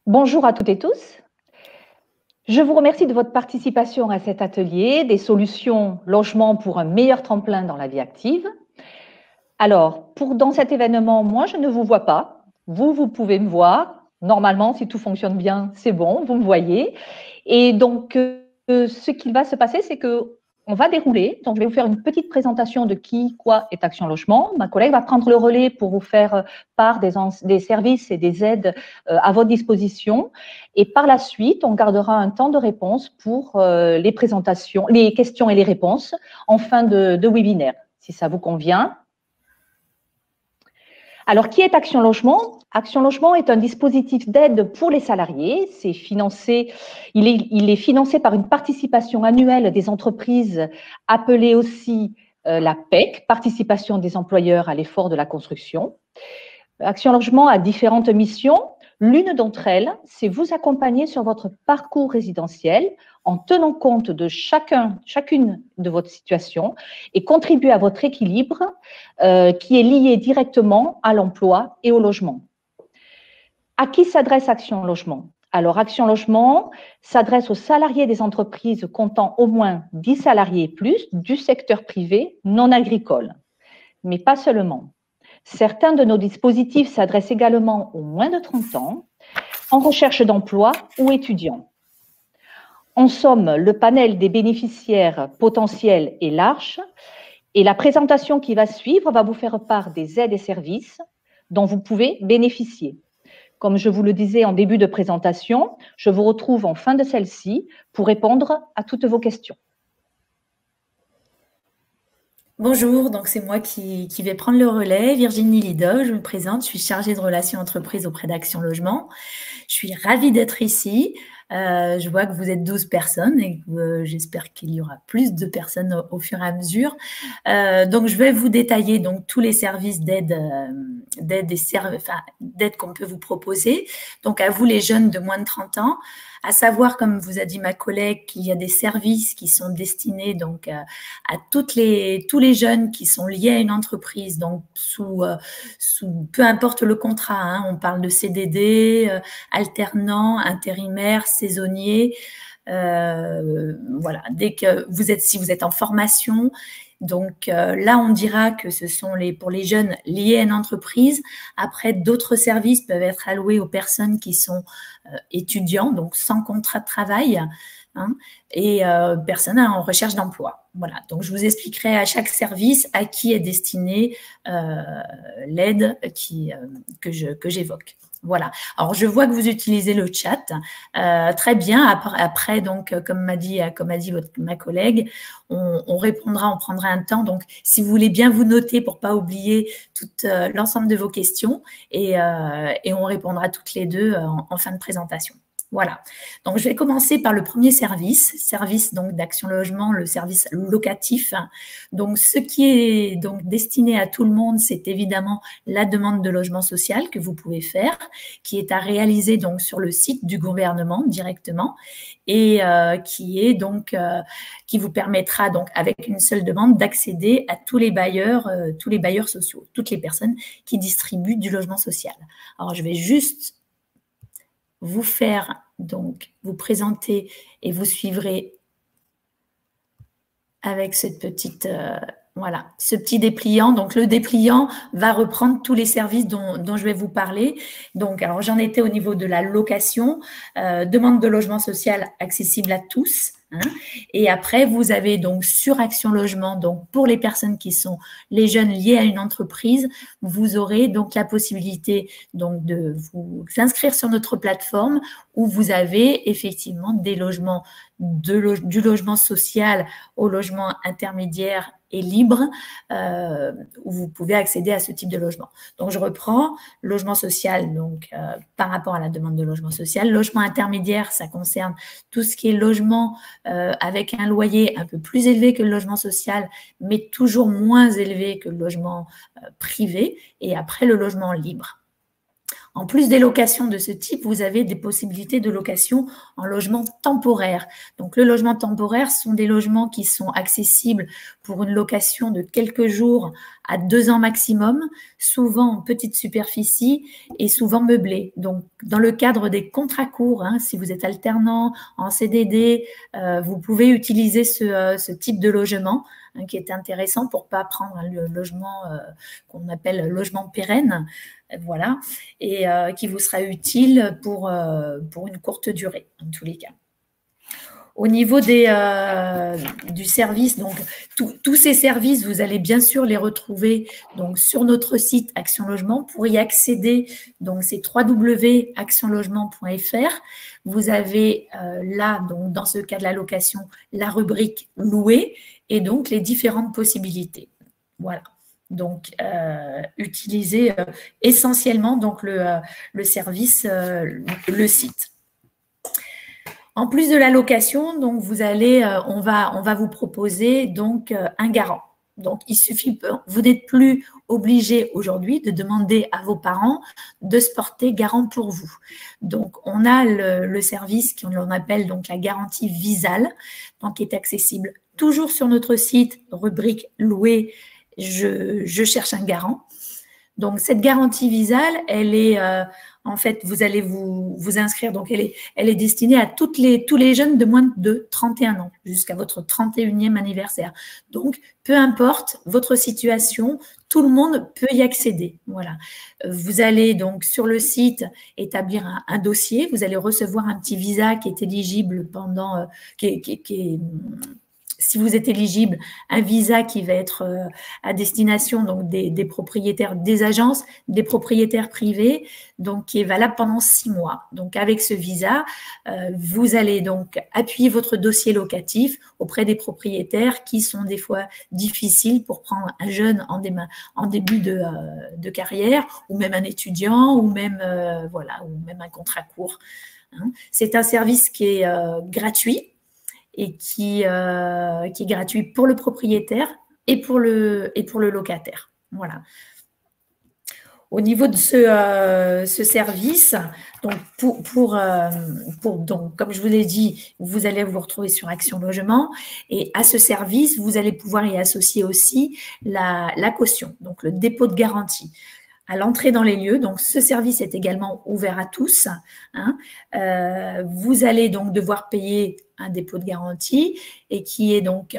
Bonjour à toutes et tous. Je vous remercie de votre participation à cet atelier des solutions logement pour un meilleur tremplin dans la vie active. Alors, dans cet événement, moi, je ne vous vois pas. Vous pouvez me voir. Normalement, si tout fonctionne bien, c'est bon, vous me voyez. Et donc, ce qui va se passer, c'est que on va dérouler. Donc, je vais vous faire une petite présentation de qui, quoi est Action Logement. Ma collègue va prendre le relais pour vous faire part des services et des aides à votre disposition. Et par la suite, on gardera un temps de réponse pour les présentations, les questions et les réponses en fin de webinaire, si ça vous convient. Alors, qui est Action Logement? Action Logement est un dispositif d'aide pour les salariés. Il est financé par une participation annuelle des entreprises, appelée aussi la PEC, participation des employeurs à l'effort de la construction. Action Logement a différentes missions. L'une d'entre elles, c'est vous accompagner sur votre parcours résidentiel en tenant compte de chacune de votre situation et contribuer à votre équilibre qui est lié directement à l'emploi et au logement. À qui s'adresse Action Logement? Alors, Action Logement s'adresse aux salariés des entreprises comptant au moins 10 salariés et plus du secteur privé non agricole, mais pas seulement. Certains de nos dispositifs s'adressent également aux moins de 30 ans, en recherche d'emploi ou étudiants. En somme, le panel des bénéficiaires potentiels est large et la présentation qui va suivre va vous faire part des aides et services dont vous pouvez bénéficier. Comme je vous le disais en début de présentation, je vous retrouve en fin de celle-ci pour répondre à toutes vos questions. Bonjour, donc c'est moi qui vais prendre le relais, Virginie Lidov, je me présente, je suis chargée de relations entreprises auprès d'Action Logement. Je suis ravie d'être ici. Je vois que vous êtes 12 personnes et j'espère qu'il y aura plus de personnes au fur et à mesure. Donc, je vais vous détailler donc tous les services d'aide qu'on peut vous proposer. Donc, à vous les jeunes de moins de 30 ans, à savoir, comme vous a dit ma collègue, qu'il y a des services qui sont destinés donc à tous les jeunes qui sont liés à une entreprise, donc sous peu importe le contrat, hein, on parle de CDD, alternant, intérimaire, saisonnier, voilà, si vous êtes en formation. Donc là, on dira que ce sont pour les jeunes liés à une entreprise. Après, d'autres services peuvent être alloués aux personnes qui sont étudiants, donc sans contrat de travail, hein, et personnes en recherche d'emploi. Voilà, donc je vous expliquerai à chaque service à qui est destinée l'aide que j'évoque. Voilà. Alors, je vois que vous utilisez le chat. Très bien. Après, donc, comme m'a dit ma collègue, on répondra, on prendra un temps. Donc, si vous voulez bien vous noter pour pas oublier l'ensemble de vos questions et on répondra toutes les deux en fin de présentation. Voilà. Donc, je vais commencer par le premier service donc d'Action Logement, le service locatif. Donc, ce qui est donc destiné à tout le monde, c'est évidemment la demande de logement social que vous pouvez faire, qui est à réaliser donc sur le site du gouvernement directement et qui vous permettra donc avec une seule demande d'accéder à tous les bailleurs sociaux, toutes les personnes qui distribuent du logement social. Alors, je vais juste vous présenter et vous suivrez avec cette petite, voilà, ce petit dépliant. Donc, le dépliant va reprendre tous les services dont je vais vous parler. Donc, alors, j'en étais au niveau de la location, demande de logement social accessible à tous. Hein. Et après, vous avez donc sur Action Logement, donc pour les personnes qui sont les jeunes liés à une entreprise, vous aurez donc la possibilité donc de vous inscrire sur notre plateforme où vous avez effectivement des logements, du logement social au logement intermédiaire et libre, où vous pouvez accéder à ce type de logement. Donc, je reprends logement social, donc par rapport à la demande de logement social. Logement intermédiaire, ça concerne tout ce qui est logement avec un loyer un peu plus élevé que le logement social, mais toujours moins élevé que le logement privé. Et après, le logement libre. En plus des locations de ce type, vous avez des possibilités de location en logement temporaire. Donc, le logement temporaire sont des logements qui sont accessibles pour une location de quelques jours à 2 ans maximum, souvent en petite superficie et souvent meublés. Donc, dans le cadre des contrats courts, hein, si vous êtes alternant, en CDD, vous pouvez utiliser ce type de logement hein, qui est intéressant pour ne pas prendre le logement qu'on appelle logement pérenne, voilà, et qui vous sera utile pour une courte durée, en tous les cas. Au niveau du service, donc tous ces services, vous allez bien sûr les retrouver donc sur notre site Action Logement. Pour y accéder, donc c'est www.actionlogement.fr. Vous avez là, donc dans ce cas de la location, la rubrique louer et donc les différentes possibilités. Voilà. Donc, utilisez essentiellement donc le service, le site. En plus de la location, donc vous allez, on va vous proposer donc un garant. Donc, il suffit, vous n'êtes plus obligé aujourd'hui de demander à vos parents de se porter garant pour vous. Donc, on a le service qu'on appelle donc la garantie Visale, donc qui est accessible toujours sur notre site, rubrique louer, je cherche un garant. Donc, cette garantie Visale, elle est, en fait, vous allez vous inscrire. Donc, elle est destinée à tous les jeunes de moins de 31 ans, jusqu'à votre 31e anniversaire. Donc, peu importe votre situation, tout le monde peut y accéder. Voilà. Vous allez donc sur le site établir un dossier. Vous allez recevoir un petit visa qui est éligible pendant, si vous êtes éligible, un visa qui va être à destination donc des propriétaires des agences, des propriétaires privés, donc qui est valable pendant 6 mois. Donc avec ce visa, vous allez donc appuyer votre dossier locatif auprès des propriétaires qui sont des fois difficiles pour prendre un jeune en début de carrière, ou même un étudiant, ou même voilà, ou même un contrat court. Hein. C'est un service qui est gratuit et qui est gratuit pour le propriétaire et pour le locataire. Voilà. Au niveau de ce service, donc donc, comme je vous l'ai dit, vous allez vous retrouver sur Action Logement, et à ce service, vous allez pouvoir y associer aussi la caution, donc le dépôt de garantie. À l'entrée dans les lieux, donc ce service est également ouvert à tous. Hein. Vous allez donc devoir payer un dépôt de garantie et qui est donc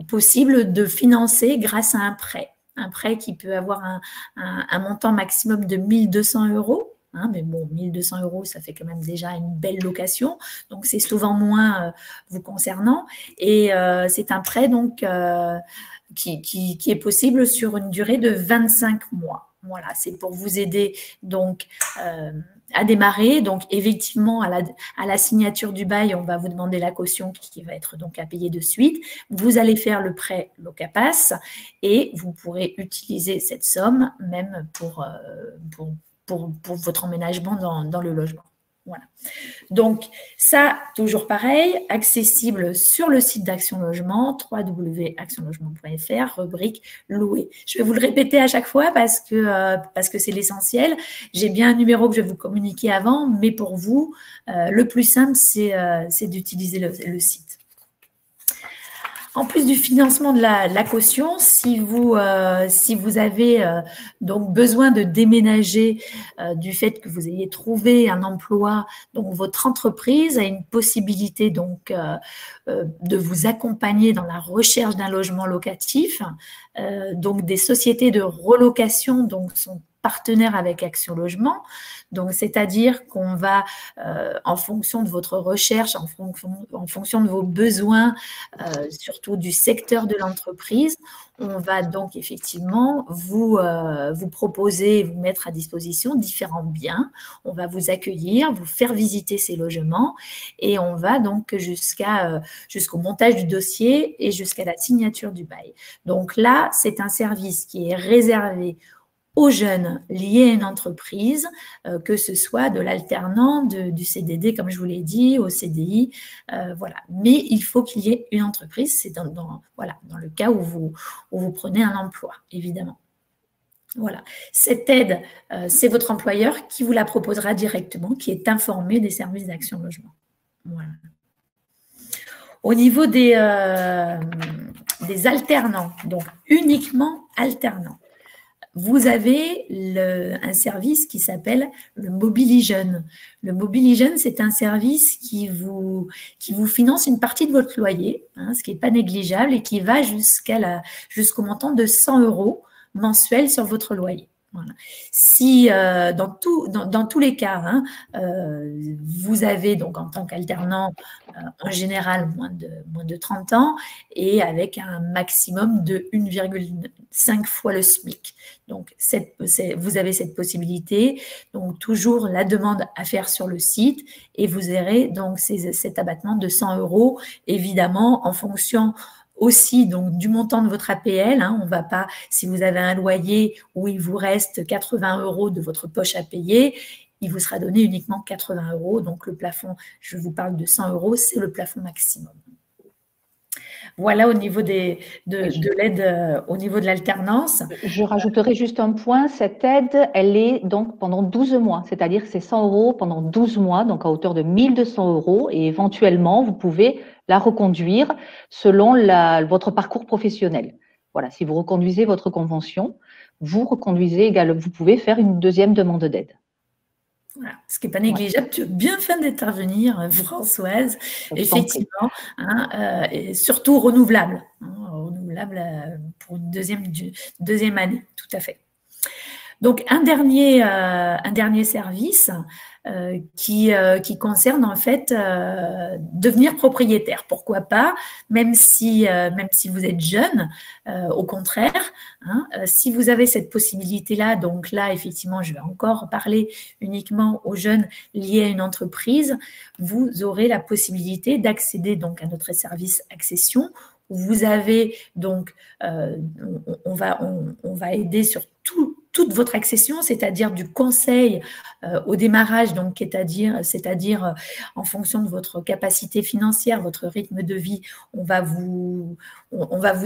possible de financer grâce à un prêt. Un prêt qui peut avoir un montant maximum de 1 200 €. Hein, mais bon, 1 200 €, ça fait quand même déjà une belle location. Donc, c'est souvent moins vous concernant. Et c'est un prêt donc qui est possible sur une durée de 25 mois. Voilà, c'est pour vous aider donc à démarrer. Donc, effectivement, à la signature du bail, on va vous demander la caution qui va être donc à payer de suite. Vous allez faire le prêt Locapass et vous pourrez utiliser cette somme même pour votre emménagement dans le logement. Voilà. Donc, ça, toujours pareil, accessible sur le site d'Action Logement, www.actionlogement.fr, rubrique louer. Je vais vous le répéter à chaque fois parce que c'est l'essentiel. J'ai bien un numéro que je vais vous communiquer avant, mais pour vous, le plus simple, c'est d'utiliser le site. En plus du financement de la caution, si vous avez donc besoin de déménager du fait que vous ayez trouvé un emploi, donc votre entreprise a une possibilité donc de vous accompagner dans la recherche d'un logement locatif. Donc des sociétés de relocation donc sont partenaires avec Action Logement. Donc, c'est-à-dire qu'on va, en fonction de votre recherche, en fonction de vos besoins, surtout du secteur de l'entreprise, on va donc effectivement vous proposer, vous mettre à disposition différents biens. On va vous accueillir, vous faire visiter ces logements et on va donc jusqu'au montage du dossier et jusqu'à la signature du bail. Donc là, c'est un service qui est réservé aux jeunes liés à une entreprise, que ce soit de l'alternant, du CDD, comme je vous l'ai dit, au CDI, voilà. Mais il faut qu'il y ait une entreprise, c'est dans le cas où vous prenez un emploi, évidemment. Voilà. Cette aide, c'est votre employeur qui vous la proposera directement, qui est informé des services d'Action Logement. Voilà. Au niveau des alternants, donc uniquement alternants. vous avez un service qui s'appelle le Mobilijeunes. Le Mobilijeunes, c'est un service qui vous finance une partie de votre loyer, hein, ce qui n'est pas négligeable et qui va jusqu'au montant de 100 € mensuels sur votre loyer. Voilà. Si dans tous les cas, hein, vous avez donc en tant qu'alternant en général moins de 30 ans et avec un maximum de 1,5 fois le SMIC. Donc, vous avez cette possibilité. Donc, toujours la demande à faire sur le site et vous aurez donc cet abattement de 100 €, évidemment, en fonction aussi donc du montant de votre APL. Hein, on va pas, si vous avez un loyer où il vous reste 80 € de votre poche à payer, il vous sera donné uniquement 80 €. Donc le plafond, je vous parle de 100 €, c'est le plafond maximum. Voilà au niveau de l'aide, au niveau de l'alternance. Je rajouterai juste un point, cette aide, elle est donc pendant 12 mois, c'est-à-dire que c'est 100 € pendant 12 mois, donc à hauteur de 1 200 € et éventuellement, vous pouvez la reconduire selon votre parcours professionnel. Voilà, si vous reconduisez votre convention, vous pouvez faire une deuxième demande d'aide. Voilà, ce qui n'est pas négligeable. Tu as bien fait d'intervenir, Françoise. Effectivement, hein, et surtout renouvelable. Hein, renouvelable pour une deuxième année, tout à fait. Donc, un dernier service qui concerne en fait devenir propriétaire. Pourquoi pas, même si vous êtes jeune, au contraire, hein, si vous avez cette possibilité-là, donc là, effectivement, je vais encore parler uniquement aux jeunes liés à une entreprise, vous aurez la possibilité d'accéder donc à notre service accession. Vous avez donc, on va aider sur toute votre accession, c'est-à-dire du conseil au démarrage, donc c'est-à-dire en fonction de votre capacité financière, votre rythme de vie, on va vous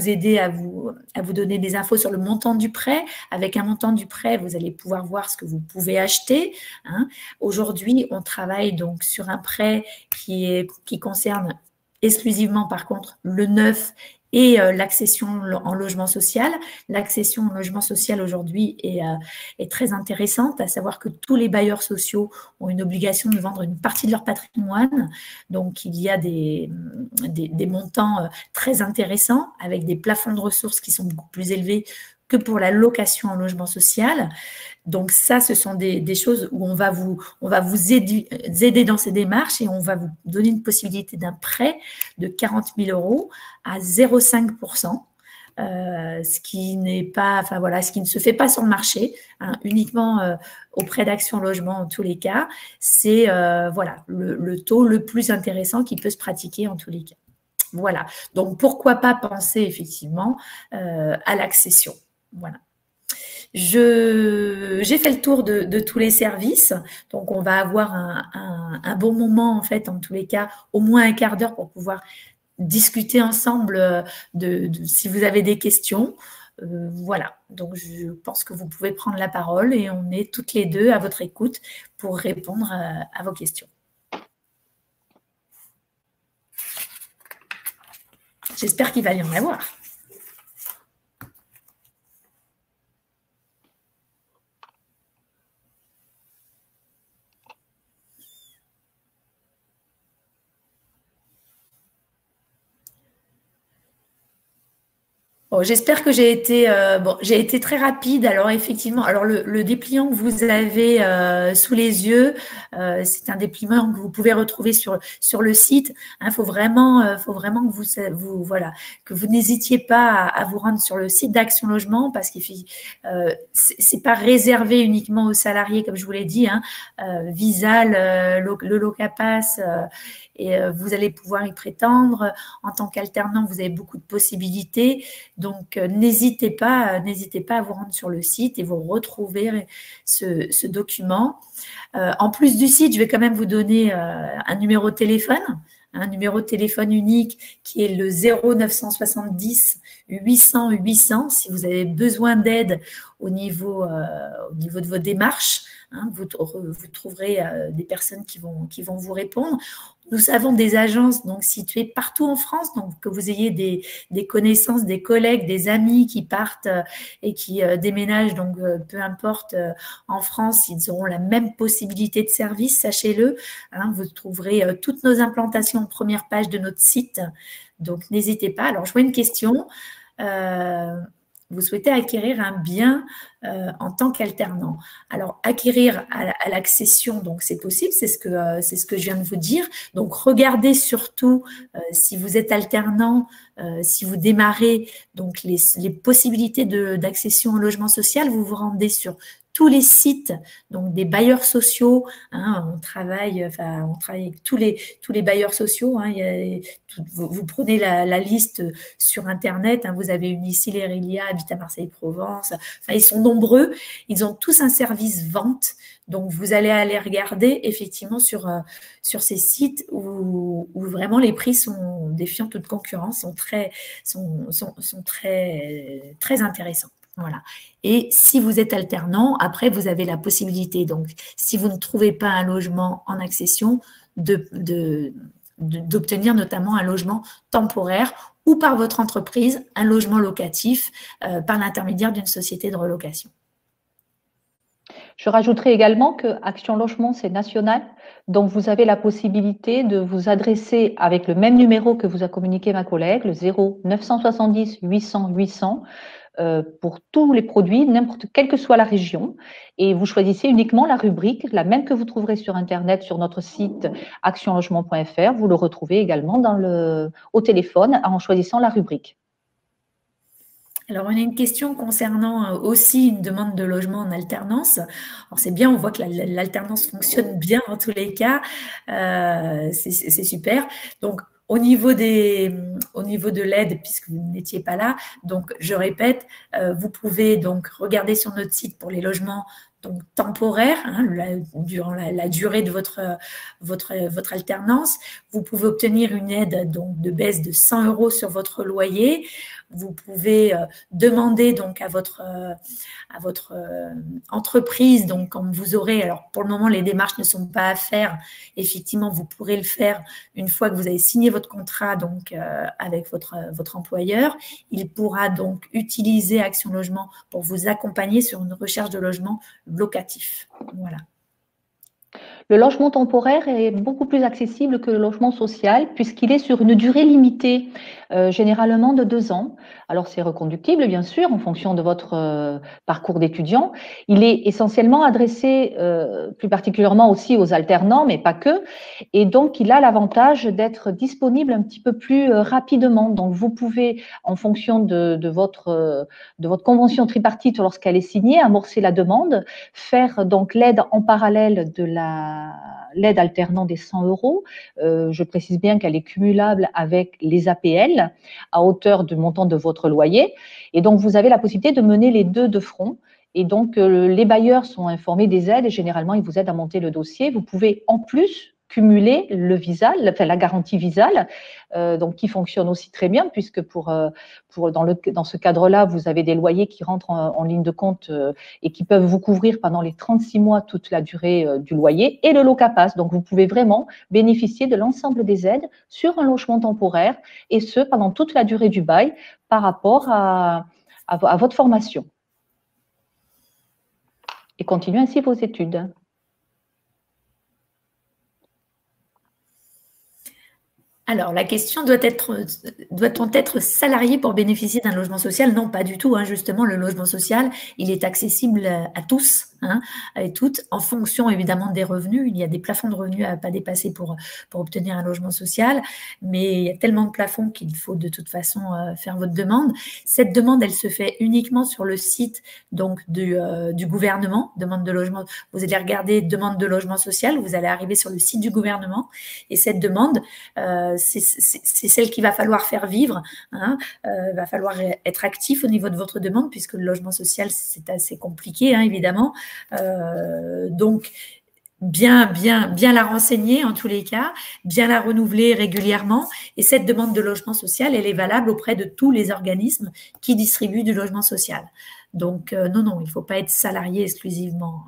aider à vous donner des infos sur le montant du prêt. Avec un montant du prêt, vous allez pouvoir voir ce que vous pouvez acheter. Hein. Aujourd'hui, on travaille donc sur un prêt qui concerne exclusivement, par contre, le neuf et l'accession en logement social. L'accession en logement social aujourd'hui est très intéressante, à savoir que tous les bailleurs sociaux ont une obligation de vendre une partie de leur patrimoine. Donc, il y a des montants très intéressants avec des plafonds de ressources qui sont beaucoup plus élevés que pour la location en logement social. Donc ça, ce sont des choses où on va vous aider dans ces démarches et on va vous donner une possibilité d'un prêt de 40 000 € à 0,5%. Ce qui ne se fait pas sur le marché, hein, uniquement auprès d'Action Logement en tous les cas. C'est le taux le plus intéressant qui peut se pratiquer en tous les cas. Voilà. Donc pourquoi pas penser effectivement à l'accession. Voilà. J'ai fait le tour de tous les services, donc on va avoir un bon moment en fait, en tous les cas, au moins un quart d'heure pour pouvoir discuter ensemble si vous avez des questions. Voilà, donc je pense que vous pouvez prendre la parole et on est toutes les deux à votre écoute pour répondre à vos questions. J'espère qu'il va y en avoir. Bon, j'espère que j'ai été très rapide. Alors effectivement, le dépliant que vous avez sous les yeux, c'est un dépliant que vous pouvez retrouver sur le site. Il faut vraiment que vous n'hésitiez pas à vous rendre sur le site d'Action Logement parce que c'est pas réservé uniquement aux salariés comme je vous l'ai dit. Hein, Visal, le Locapass. Et vous allez pouvoir y prétendre. En tant qu'alternant, vous avez beaucoup de possibilités. Donc, n'hésitez pas à vous rendre sur le site et vous retrouver ce document. En plus du site, je vais quand même vous donner un numéro de téléphone. Un numéro de téléphone unique qui est le 0970 800 800 si vous avez besoin d'aide au niveau de vos démarches. Hein, vous trouverez des personnes qui vont vous répondre. Nous avons des agences donc situées partout en France, donc que vous ayez des connaissances, des collègues, des amis qui partent et qui déménagent, donc peu importe en France, ils auront la même possibilité de service, sachez-le. Hein, vous trouverez toutes nos implantations en première page de notre site, donc n'hésitez pas. Alors, je vois une question. Vous souhaitez acquérir un bien en tant qu'alternant. Alors, acquérir à l'accession, donc c'est possible, c'est ce que je viens de vous dire. Donc, regardez surtout si vous êtes alternant, si vous démarrez, donc les possibilités d'accession au logement social, vous vous rendez sur tous les sites, donc des bailleurs sociaux. Hein, on travaille avec tous les bailleurs sociaux. Hein, vous prenez la liste sur Internet. Hein, vous une ici, les Rilia, Habitat Marseille-Provence. Enfin, ils sont nombreux. Ils ont tous un service vente. Donc, vous allez aller regarder effectivement sur ces sites où vraiment les prix sont défiant toute concurrence, sont très intéressants. Voilà. Et si vous êtes alternant, après, vous avez la possibilité, donc, si vous ne trouvez pas un logement en accession, d'obtenir notamment un logement temporaire ou par votre entreprise, un logement locatif par l'intermédiaire d'une société de relocation. Je rajouterai également que Action Logement, c'est national. Donc, vous avez la possibilité de vous adresser avec le même numéro que vous a communiqué ma collègue, le 0 970 800 800, pour tous les produits, quelle que soit la région. Et vous choisissez uniquement la rubrique, la même que vous trouverez sur Internet, sur notre site actionlogement.fr. Vous le retrouvez également au téléphone en choisissant la rubrique. Alors, on a une question concernant aussi une demande de logement en alternance. Alors, c'est bien, on voit que l'alternance fonctionne bien en tous les cas. C'est super. Donc, au niveau de l'aide, puisque vous n'étiez pas là, donc je répète, vous pouvez donc regarder sur notre site pour les logements donc temporaire, hein, durant la durée de votre alternance. Vous pouvez obtenir une aide donc de baisse de 100 € sur votre loyer. Vous pouvez demander donc à votre entreprise, donc quand vous aurez, alors pour le moment les démarches ne sont pas à faire, effectivement vous pourrez le faire une fois que vous avez signé votre contrat donc avec votre employeur. Il pourra donc utiliser Action Logement pour vous accompagner sur une recherche de logement locatif. Voilà. Le logement temporaire est beaucoup plus accessible que le logement social puisqu'il est sur une durée limitée, généralement de 2 ans. Alors, c'est reconductible, bien sûr, en fonction de votre parcours d'étudiant. Il est essentiellement adressé plus particulièrement aussi aux alternants, mais pas que. Et donc, il a l'avantage d'être disponible un petit peu plus rapidement. Donc, vous pouvez, en fonction de votre convention tripartite lorsqu'elle est signée, amorcer la demande, faire donc l'aide en parallèle de l'aide alternant des 100 €. Je précise bien qu'elle est cumulable avec les APL à hauteur du montant de votre loyer. Et donc, vous avez la possibilité de mener les deux de front. Et donc, les bailleurs sont informés des aides et généralement, ils vous aident à monter le dossier. Vous pouvez en plus cumuler le Visale, enfin la garantie Visale, donc qui fonctionne aussi très bien puisque dans ce cadre-là, vous avez des loyers qui rentrent en ligne de compte et qui peuvent vous couvrir pendant les 36 mois toute la durée du loyer et le Locapass. Donc, vous pouvez vraiment bénéficier de l'ensemble des aides sur un logement temporaire et ce, pendant toute la durée du bail par rapport à votre formation. Et continuez ainsi vos études. Alors, la question doit-on être salarié pour bénéficier d'un logement social? Non, pas du tout. Hein. Justement, le logement social, il est accessible à tous, hein, et toutes, en fonction évidemment des revenus. Il y a des plafonds de revenus à ne pas dépasser pour obtenir un logement social, mais il y a tellement de plafonds qu'il faut de toute façon faire votre demande. Cette demande, elle se fait uniquement sur le site donc du gouvernement, demande de logement. Vous allez regarder demande de logement social, vous allez arriver sur le site du gouvernement et cette demande, c'est celle qu'il va falloir faire vivre. Hein. Va falloir être actif au niveau de votre demande puisque le logement social, c'est assez compliqué, hein, évidemment. Donc, bien la renseigner en tous les cas, bien la renouveler régulièrement. Et cette demande de logement social, elle est valable auprès de tous les organismes qui distribuent du logement social. Donc, non, il ne faut pas être salarié exclusivement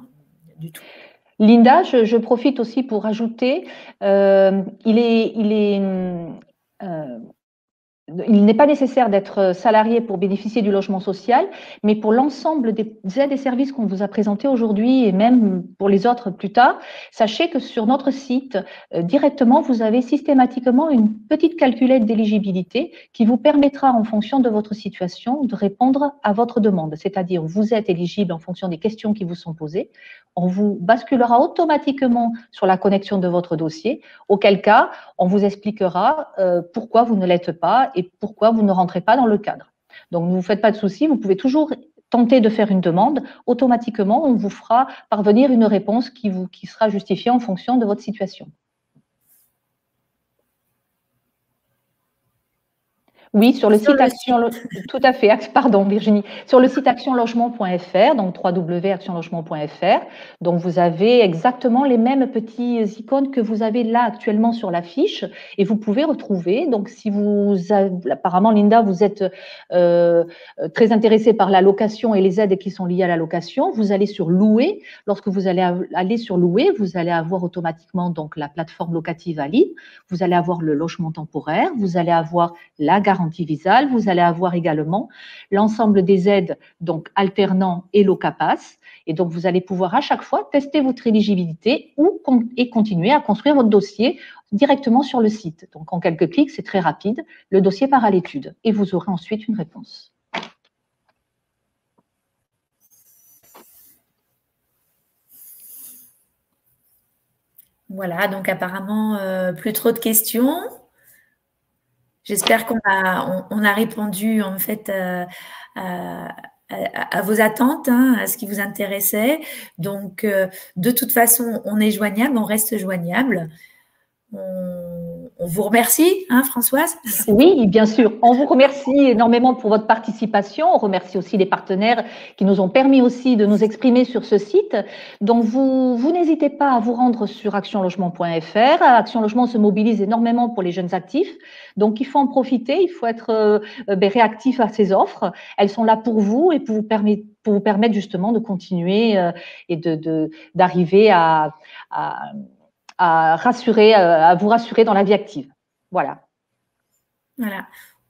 du tout. Linda, je profite aussi pour ajouter, il n'est pas nécessaire d'être salarié pour bénéficier du logement social, mais pour l'ensemble des aides et services qu'on vous a présentés aujourd'hui et même pour les autres plus tard, sachez que sur notre site, directement, vous avez systématiquement une petite calculette d'éligibilité qui vous permettra, en fonction de votre situation, de répondre à votre demande. C'est-à-dire, vous êtes éligible en fonction des questions qui vous sont posées. On vous basculera automatiquement sur la connexion de votre dossier, auquel cas, on vous expliquera pourquoi vous ne l'êtes pas et pourquoi vous ne rentrez pas dans le cadre. Donc, ne vous faites pas de soucis, vous pouvez toujours tenter de faire une demande. Automatiquement, on vous fera parvenir une réponse qui sera justifiée en fonction de votre situation. Oui, sur le site Action, tout à fait, pardon Virginie, sur le site actionlogement.fr, donc www.actionlogement.fr, donc vous avez exactement les mêmes petits icônes que vous avez là actuellement sur la fiche et vous pouvez retrouver, donc si vous, apparemment Linda, vous êtes très intéressée par la location et les aides qui sont liées à la location, vous allez sur louer, lorsque vous allez aller sur louer, vous allez avoir automatiquement donc la plateforme locative à Lille, vous allez avoir le logement temporaire, vous allez avoir la garantie Visale, vous allez avoir également l'ensemble des aides, donc alternant et Locapass. Et donc, vous allez pouvoir à chaque fois tester votre éligibilité et continuer à construire votre dossier directement sur le site. Donc, en quelques clics, c'est très rapide. Le dossier part à l'étude et vous aurez ensuite une réponse. Voilà, donc apparemment, plus trop de questions. J'espère qu'on a répondu en fait à vos attentes, hein, à ce qui vous intéressait. Donc, de toute façon, on est joignable, on reste joignable. On vous remercie, hein, Françoise. Oui, bien sûr. On vous remercie énormément pour votre participation. On remercie aussi les partenaires qui nous ont permis aussi de nous exprimer sur ce site. Donc, vous n'hésitez pas à vous rendre sur actionlogement.fr. Action Logement se mobilise énormément pour les jeunes actifs. Donc, il faut en profiter. Il faut être réactif à ces offres. Elles sont là pour vous et pour vous permettre justement de continuer et d'arriver à vous rassurer dans la vie active. Voilà. Voilà.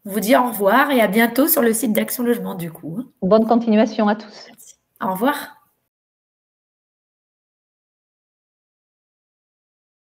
On vous dit au revoir et à bientôt sur le site d'Action Logement du coup. Bonne continuation à tous. Merci. Au revoir.